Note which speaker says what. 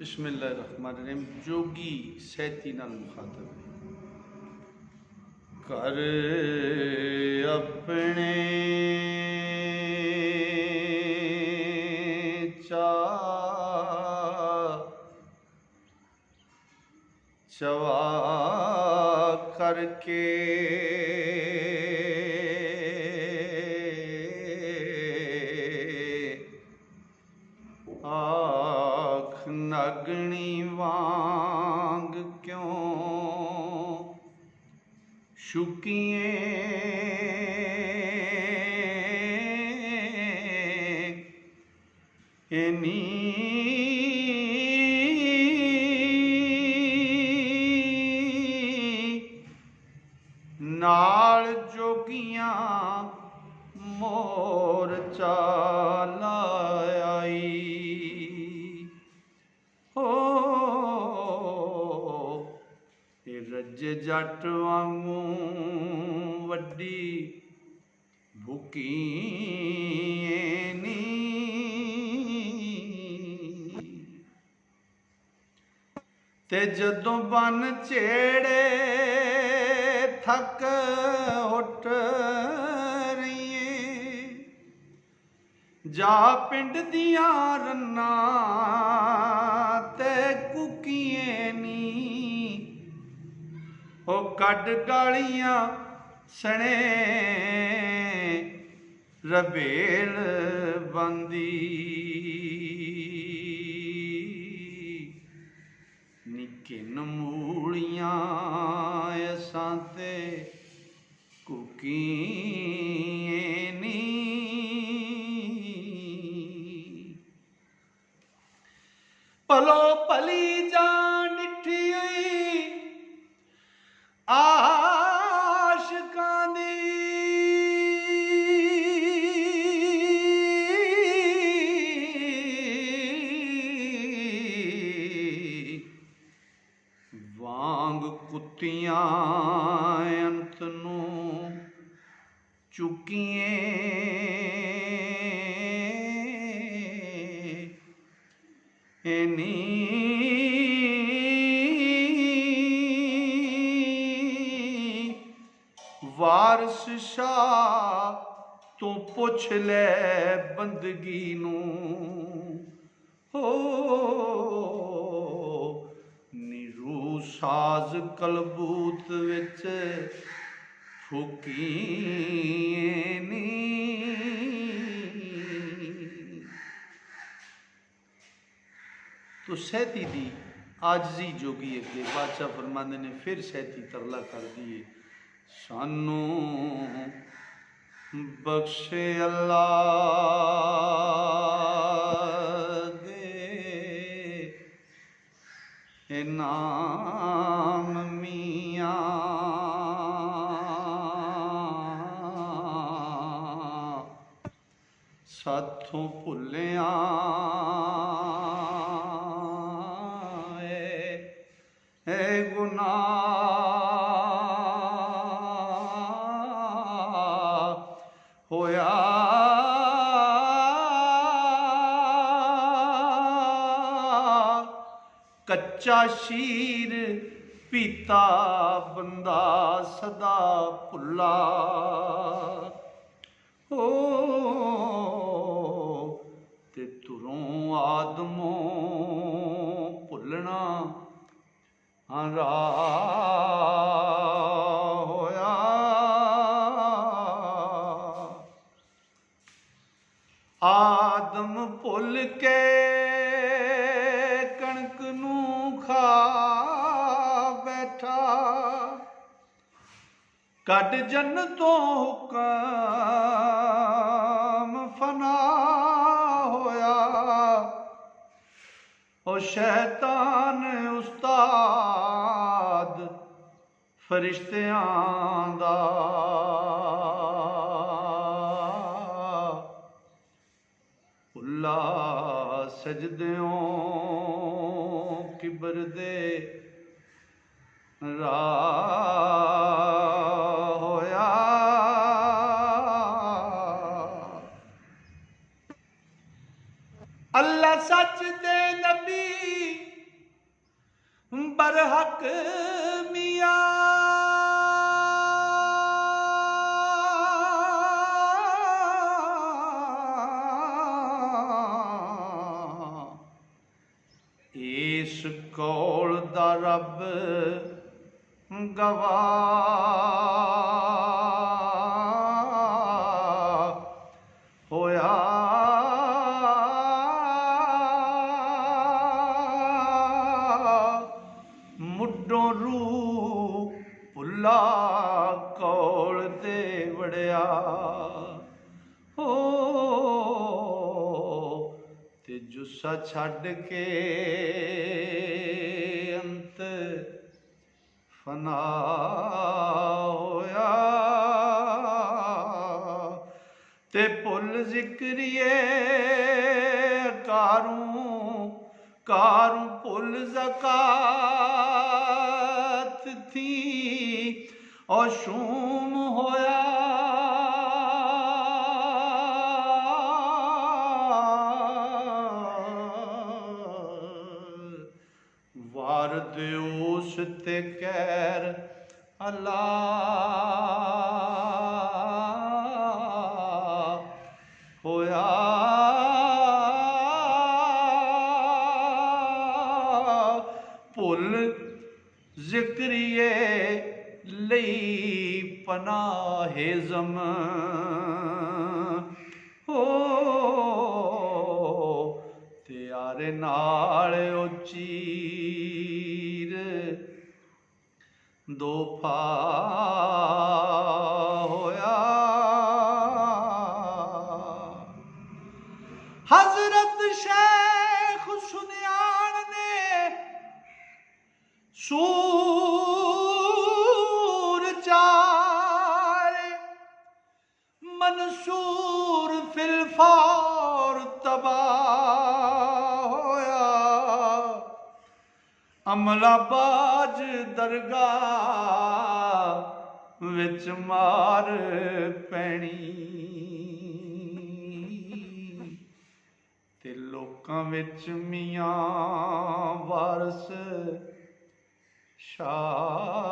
Speaker 1: बिस्मिल्लाहिर्रहमानिर्रहीम। जोगी सैती नाल मुखातब है। कर अपने चा चवा करके आख नगनी वांग क्यों शुकिए एनी नाल जोगियां मोर चाला आई हो रज जट वांगू वड्डी भुकी नी ते जदों बन छेड़े थक उठ रही जा पिंड दियां रन्ना ते कुकिए नी ओ कड गालियां सने रबेल बंदी निकिन मूलियां असां ते कुकिए नी पलो पली जान डिठी आशिकां दी वांग कुत्तियां अंत नूं चुकिए एनी वारस शाह तू पुछ ले बंदगी नूं हो निरू साज कलबूत विच फूकी नी तो सैती दी आजजी जोगी अगे बादशाह फरमांदे ने फिर सैती तरला कर दिए सानू बख्शे अल्लाह दे नाम मियां साथों भुलिया गुनाह होया कच्चा शीर पीता बंदा सदा भुला हो ते तुरों आदमों भुलना होया आदम भुल के कणक नूं खा बैठा कड जन्नतों हुक्म फना होया ओ शैतान उस्ताद फरिश्तियां दा उल्ला सजदियों किबर दे होया अल्लाह सच दे नबी बरहक मियां इस कौल दा रब गवाह होया मुड्डों रूह भुला कौल दे वड़िया हो ते जुस्सा छड़ के अंत फना होया ते भुल जिक्रिए कारूं भुल ज़कात थी और शूम होया वार दियोस ते कैर अल्लाह होया भुल जिक्रिए लई पनाहे ज़म हो ते यारे नाल ओ चीर दो फा होया हजरत शेख सुनियान ने सूर चार मंसूर फिलफार तबाह होया अमलाबाज दरगाह विच मार पैनी ते लोकां विच मियां वारस शाह